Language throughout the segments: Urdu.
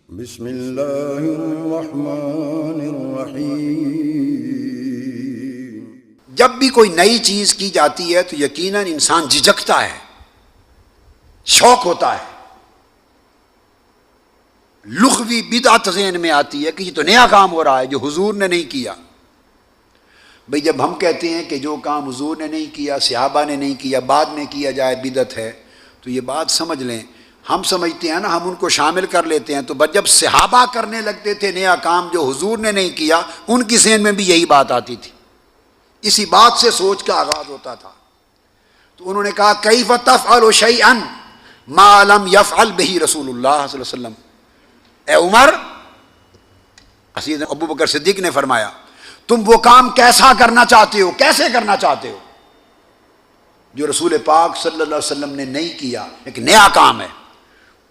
بسم اللہ الرحمن الرحیم۔ جب بھی کوئی نئی چیز کی جاتی ہے تو یقیناً انسان جھجکتا ہے، شوق ہوتا ہے، لغوی بدعت ذہن میں آتی ہے کہ یہ تو نیا کام ہو رہا ہے جو حضور نے نہیں کیا۔ بھئی جب ہم کہتے ہیں کہ جو کام حضور نے نہیں کیا، صحابہ نے نہیں کیا، بعد میں کیا جائے بدعت ہے، تو یہ بات سمجھ لیں، ہم سمجھتے ہیں نا، ہم ان کو شامل کر لیتے ہیں، تو جب صحابہ کرنے لگتے تھے نیا کام جو حضور نے نہیں کیا، ان کی ذہن میں بھی یہی بات آتی تھی، اسی بات سے سوچ کا آغاز ہوتا تھا۔ تو انہوں نے کہا کیف تفعل شیئا ما لم یفعل بہ رسول اللہ صلی اللہ علیہ وسلم۔ اے عمر، سیدنا ابو بکر صدیق نے فرمایا تم وہ کام کیسا کرنا چاہتے ہو، کیسے کرنا چاہتے ہو جو رسول پاک صلی اللہ علیہ وسلم نے نہیں کیا، ایک نیا کام ہے۔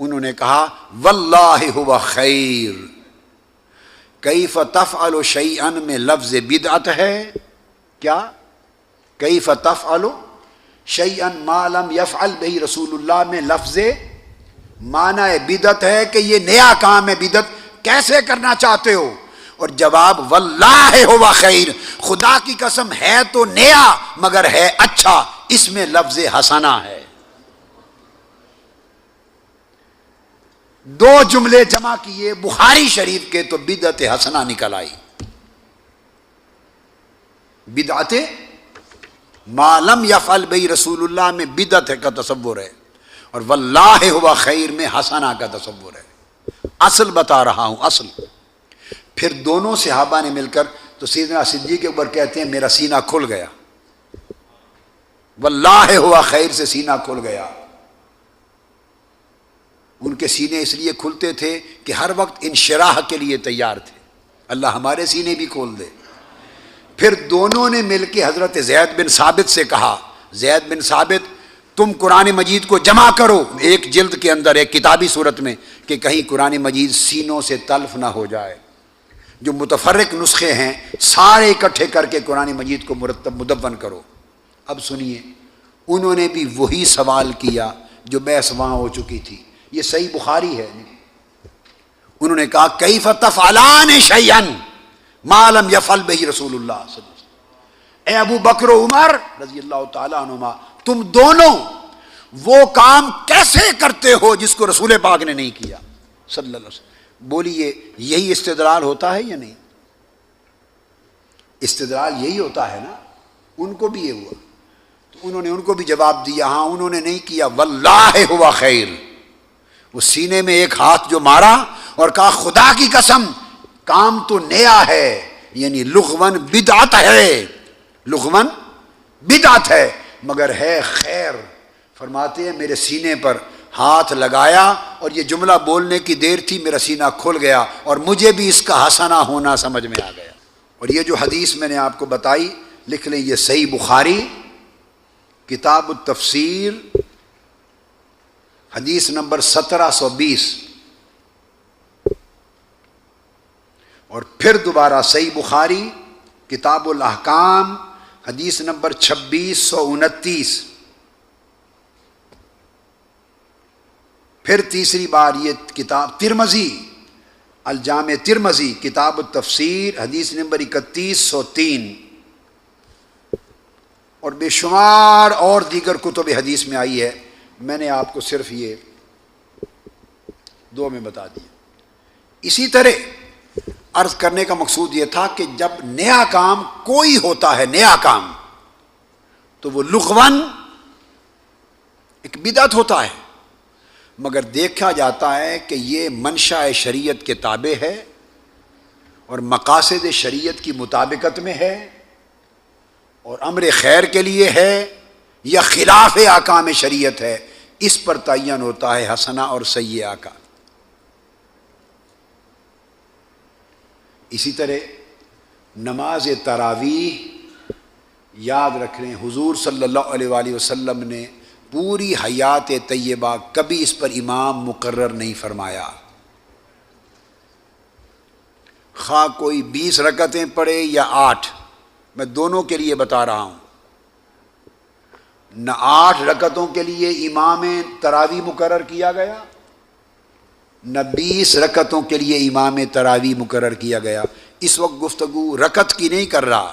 انہوں نے کہا واللہ ہوا خیر۔ کیف تفعل شیئا میں لفظ بدعت ہے، کیا کیف تفعل شیئا ما لم یفعل بہ رسول اللہ میں لفظ معنی بدعت ہے کہ یہ نیا کام ہے، بدعت کیسے کرنا چاہتے ہو؟ اور جواب واللہ ہوا خیر، خدا کی قسم ہے تو نیا مگر ہے اچھا، اس میں لفظ حسنہ ہے۔ دو جملے جمع کیے بخاری شریف کے تو بدعت حسنہ نکل آئی۔ بدعت ما لم یفعل بہ رسول اللہ میں بدعت کا تصور ہے، اور واللہ ہوا خیر میں حسنہ کا تصور ہے۔ اصل بتا رہا ہوں، اصل۔ پھر دونوں صحابہ نے مل کر تو سیدنا صدیق کے اوپر کہتے ہیں میرا سینہ کھل گیا، واللہ ہوا خیر سے سینہ کھل گیا۔ ان کے سینے اس لیے کھلتے تھے کہ ہر وقت انشراح کے لیے تیار تھے، اللہ ہمارے سینے بھی کھول دے۔ پھر دونوں نے مل کے حضرت زید بن ثابت سے کہا زید بن ثابت تم قرآن مجید کو جمع کرو ایک جلد کے اندر، ایک کتابی صورت میں، کہ کہیں قرآن مجید سینوں سے تلف نہ ہو جائے۔ جو متفرق نسخے ہیں سارے اکٹھے کر کے قرآن مجید کو مرتب مدون کرو۔ اب سنیے، انہوں نے بھی وہی سوال کیا جو بحث وہاں ہو چکی تھی، یہ صحیح بخاری ہے۔ انہوں نے کہا کیف تفعلان شیئا ما لم یفعل بہ رسول اللہ صلی اللہ علیہ وسلم۔ اے ابو بکر و عمر رضی اللہ تعالیٰ عنہما، تم دونوں وہ کام کیسے کرتے ہو جس کو رسول پاک نے نہیں کیا صلی اللہ علیہ وسلم؟ بولیے یہی استدلال ہوتا ہے یا نہیں؟ استدلال یہی ہوتا ہے نا، ان کو بھی یہ ہوا تو انہوں نے ان کو بھی جواب دیا ہاں انہوں نے نہیں کیا، واللہ ہوا خیر۔ وہ سینے میں ایک ہاتھ جو مارا اور کہا خدا کی قسم کام تو نیا ہے، یعنی لغون بدعت ہے، لغون بدعت ہے مگر ہے خیر۔ فرماتے ہیں میرے سینے پر ہاتھ لگایا اور یہ جملہ بولنے کی دیر تھی، میرا سینہ کھل گیا اور مجھے بھی اس کا حسنہ ہونا سمجھ میں آ گیا۔ اور یہ جو حدیث میں نے آپ کو بتائی لکھ لیں، یہ صحیح بخاری کتاب التفسیر حدیث نمبر 1720، اور پھر دوبارہ صحیح بخاری کتاب الاحکام حدیث نمبر 2629، پھر تیسری بار یہ کتاب ترمذی الجامع ترمذی کتاب التفسیر حدیث نمبر 3103، اور بے شمار اور دیگر کتب حدیث میں آئی ہے۔ میں نے آپ کو صرف یہ دو میں بتا دیا۔ اسی طرح عرض کرنے کا مقصود یہ تھا کہ جب نیا کام کوئی ہوتا ہے، نیا کام، تو وہ لغون ایک بدعت ہوتا ہے، مگر دیکھا جاتا ہے کہ یہ منشاء شریعت کے تابع ہے اور مقاصد شریعت کی مطابقت میں ہے اور امر خیر کے لیے ہے یا خلاف احکام شریعت ہے، اس پر تعین ہوتا ہے حسنہ اور سیئہ کا۔ اسی طرح نماز تراویح یاد رکھ لیں، حضور صلی اللہ علیہ وآلہ وسلم نے پوری حیات طیبہ کبھی اس پر امام مقرر نہیں فرمایا، خواہ کوئی 20 رکعتیں پڑھے یا 8، میں دونوں کے لیے بتا رہا ہوں۔ نہ 8 رکعتوں کے لیے امام تراویح مقرر کیا گیا، نہ 20 رکعتوں کے لیے امام تراویح مقرر کیا گیا۔ اس وقت گفتگو رکعت کی نہیں کر رہا،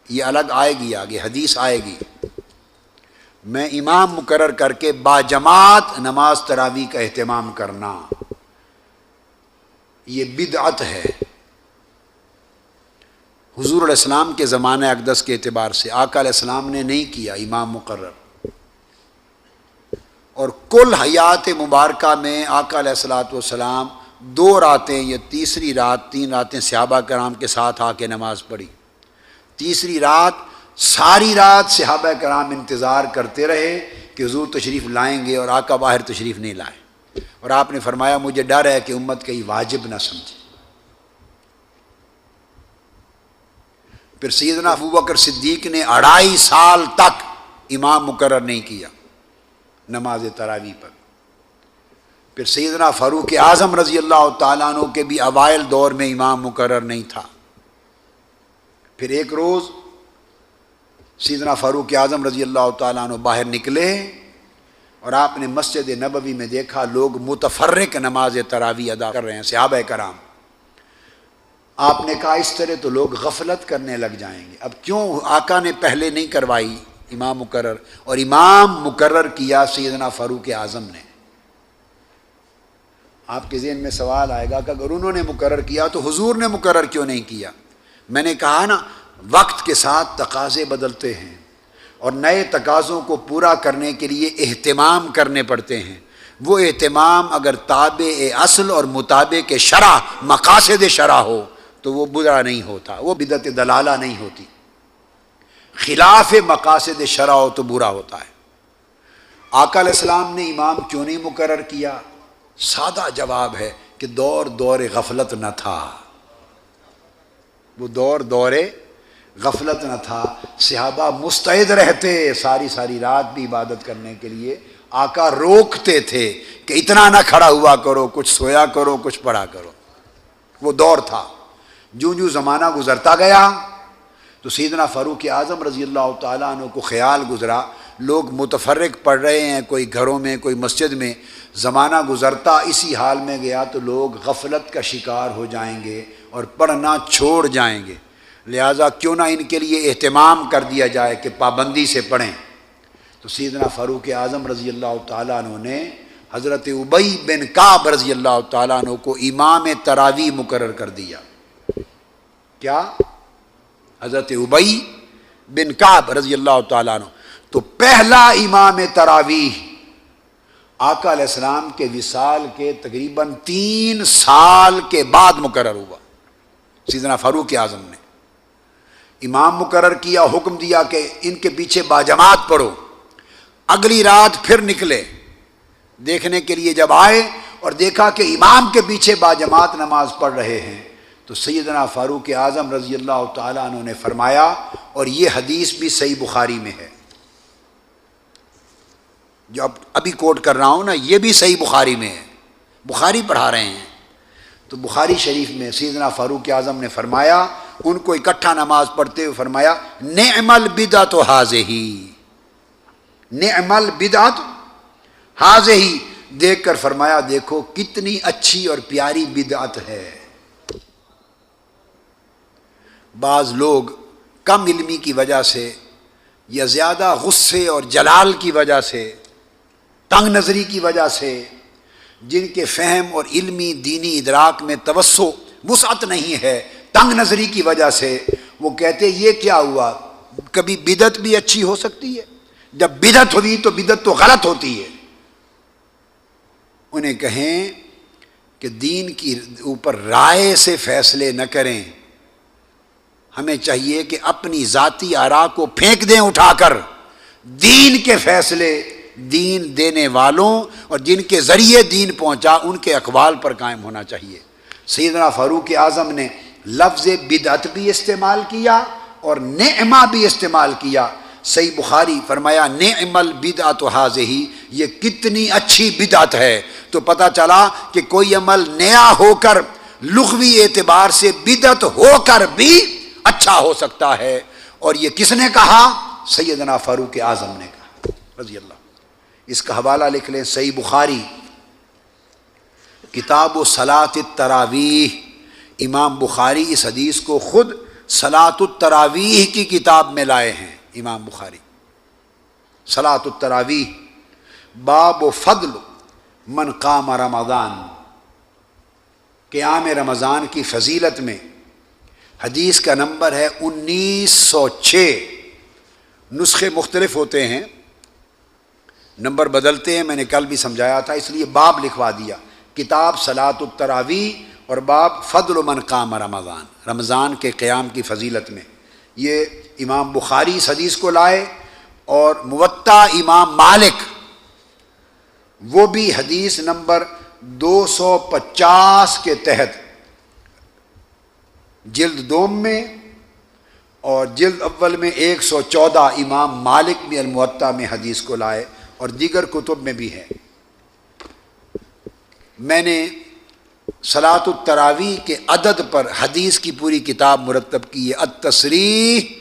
یہ الگ آئے گی، آگے حدیث آئے گی۔ میں امام مقرر کر کے باجماعت نماز تراویح کا اہتمام کرنا، یہ بدعت ہے۔ حضور علیہ السلام کے زمانہ اقدس کے اعتبار سے آقا علیہ السلام نے نہیں کیا امام مقرر، اور کل حیات مبارکہ میں آقا علیہ الصلوۃ والسلام 2 راتیں یا تیسری رات 3 راتیں صحابہ کرام کے ساتھ آ کے نماز پڑھی۔ تیسری رات ساری رات صحابہ کرام انتظار کرتے رہے کہ حضور تشریف لائیں گے، اور آقا باہر تشریف نہیں لائے، اور آپ نے فرمایا مجھے ڈر ہے کہ امت کہیں واجب نہ سمجھے۔ پھر سیدنا ابوبکر صدیق نے 2.5 سال تک امام مقرر نہیں کیا نماز تراویح پر۔ پھر سیدنا فاروق اعظم رضی اللہ تعالیٰ عنہ کے بھی اوائل دور میں امام مقرر نہیں تھا۔ پھر ایک روز سیدنا فاروق اعظم رضی اللہ تعالیٰ عنہ باہر نکلے، اور آپ نے مسجد نبوی میں دیکھا لوگ متفرق نماز تراویح ادا کر رہے ہیں، صحابہ کرام۔ آپ نے کہا اس طرح تو لوگ غفلت کرنے لگ جائیں گے، اب کیوں آقا نے پہلے نہیں کروائی امام مقرر، اور امام مقرر کیا سیدنا فاروق اعظم نے۔ آپ کے ذہن میں سوال آئے گا کہ اگر انہوں نے مقرر کیا تو حضور نے مقرر کیوں نہیں کیا؟ میں نے کہا نا، وقت کے ساتھ تقاضے بدلتے ہیں، اور نئے تقاضوں کو پورا کرنے کے لیے اہتمام کرنے پڑتے ہیں۔ وہ اہتمام اگر تابع اصل اور مطابق شرع مقاصد شرع ہو تو وہ برا نہیں ہوتا، وہ بدعت دلالہ نہیں ہوتی۔ خلاف مقاصد شرع ہو تو برا ہوتا ہے۔ آقا علیہ السلام نے امام کیوں نہیں مقرر کیا؟ سادہ جواب ہے کہ دور غفلت نہ تھا، وہ دور غفلت نہ تھا۔ صحابہ مستعد رہتے ساری رات بھی عبادت کرنے کے لیے، آقا روکتے تھے کہ اتنا نہ کھڑا ہوا کرو، کچھ سویا کرو، کچھ پڑھا کرو۔ وہ دور تھا۔ جو زمانہ گزرتا گیا تو سیدنا فاروق اعظم رضی اللہ تعالیٰ عنہ کو خیال گزرا لوگ متفرق پڑھ رہے ہیں، کوئی گھروں میں، کوئی مسجد میں۔ زمانہ گزرتا اسی حال میں گیا تو لوگ غفلت کا شکار ہو جائیں گے اور پڑھنا چھوڑ جائیں گے، لہٰذا کیوں نہ ان کے لیے اہتمام کر دیا جائے کہ پابندی سے پڑھیں۔ تو سیدنا فاروق اعظم رضی اللہ تعالیٰ عنہ نے حضرت ابی بن کعب رضی اللہ تعالیٰ عنہ کو امام تراویح مقرر کر دیا۔ کیا؟ حضرت ابی بن کعب رضی اللہ تعالیٰ عنہ تو پہلا امام تراویح آقا علیہ السلام کے وصال کے تقریباً 3 سال کے بعد مقرر ہوا۔ سیدنا فاروق اعظم نے امام مقرر کیا، حکم دیا کہ ان کے پیچھے باجماعت پڑھو۔ اگلی رات پھر نکلے دیکھنے کے لیے، جب آئے اور دیکھا کہ امام کے پیچھے باجماعت نماز پڑھ رہے ہیں تو سیدنا فاروق اعظم رضی اللہ تعالیٰ عنہ نے فرمایا، اور یہ حدیث بھی صحیح بخاری میں ہے، جو ابھی کوٹ کر رہا ہوں نا، یہ بھی صحیح بخاری میں ہے، بخاری پڑھا رہے ہیں تو بخاری شریف میں سیدنا فاروق اعظم نے فرمایا، ان کو اکٹھا نماز پڑھتے ہوئے فرمایا، نعم البدعۃ ھذہ، نعم البدعۃ ھذہ، دیکھ کر فرمایا دیکھو کتنی اچھی اور پیاری بدعت ہے۔ بعض لوگ کم علمی کی وجہ سے یا زیادہ غصے اور جلال کی وجہ سے، تنگ نظری کی وجہ سے، جن کے فہم اور علمی دینی ادراک میں توسع وسعت نہیں ہے، تنگ نظری کی وجہ سے وہ کہتے یہ کیا ہوا؟ کبھی بدعت بھی اچھی ہو سکتی ہے، جب بدعت ہوئی تو بدعت تو غلط ہوتی ہے۔ انہیں کہیں کہ دین کی اوپر رائے سے فیصلے نہ کریں، ہمیں چاہیے کہ اپنی ذاتی آراء کو پھینک دیں اٹھا کر، دین کے فیصلے دین دینے والوں اور جن کے ذریعے دین پہنچا ان کے اقوال پر قائم ہونا چاہیے۔ سیدنا فاروق اعظم نے لفظ بدعت بھی استعمال کیا اور نعمہ بھی استعمال کیا۔ صحیح بخاری فرمایا نعم البدعۃ ھذہ، یہ کتنی اچھی بدعت ہے۔ تو پتہ چلا کہ کوئی عمل نیا ہو کر لغوی اعتبار سے بدعت ہو کر بھی اچھا ہو سکتا ہے، اور یہ کس نے کہا؟ سیدنا فاروق اعظم نے کہا رضی اللہ۔ اس کا حوالہ لکھ لیں، صحیح بخاری کتاب و صلاۃ التراویح، امام بخاری اس حدیث کو خود صلاۃ التراویح کی کتاب میں لائے ہیں۔ امام بخاری صلاۃ التراویح، باب و فضل من قام رمضان، قیام رمضان کی فضیلت میں۔ حدیث کا نمبر ہے 1906۔ نسخے مختلف ہوتے ہیں، نمبر بدلتے ہیں، میں نے کل بھی سمجھایا تھا، اس لیے باب لکھوا دیا، کتاب صلاۃ التراویح اور باب فضل من قام رمضان، رمضان کے قیام کی فضیلت میں۔ یہ امام بخاری اس حدیث کو لائے، اور موطا امام مالک وہ بھی حدیث نمبر 250 کے تحت جلد دوم میں اور جلد اول میں 114 امام مالک بھی الموطا میں حدیث کو لائے، اور دیگر کتب میں بھی ہے۔ میں نے صلاۃ التراویح کے عدد پر حدیث کی پوری کتاب مرتب کی ہے، التصریح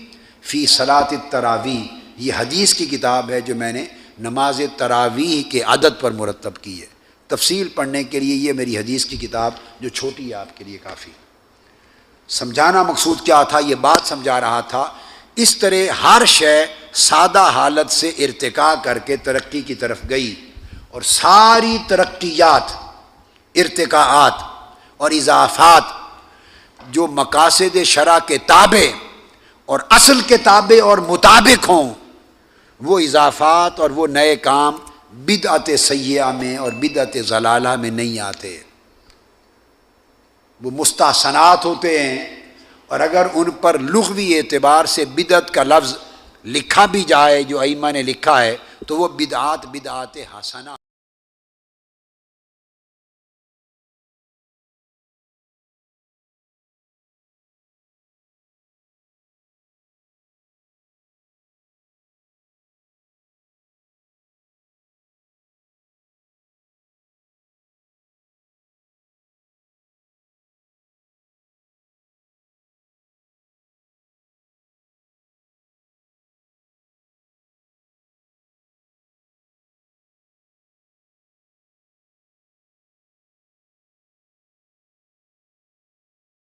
فی صلاۃ التراویح، یہ حدیث کی کتاب ہے جو میں نے نماز تراویح کے عدد پر مرتب کی ہے۔ تفصیل پڑھنے کے لیے یہ میری حدیث کی کتاب جو چھوٹی ہے آپ کے لیے کافی۔ سمجھانا مقصود کیا تھا؟ یہ بات سمجھا رہا تھا، اس طرح ہر شے سادہ حالت سے ارتقاء کر کے ترقی کی طرف گئی، اور ساری ترقیات، ارتقاءات اور اضافات جو مقاصد شرع کے تابع اور اصل کے تابع اور مطابق ہوں، وہ اضافات اور وہ نئے کام بدعت سیئہ میں اور بدعت ضلالہ میں نہیں آتے، وہ مستحسنات ہوتے ہیں، اور اگر ان پر لغوی اعتبار سے بدعت کا لفظ لکھا بھی جائے جو ائمہ نے لکھا ہے تو وہ بدعات حسنہ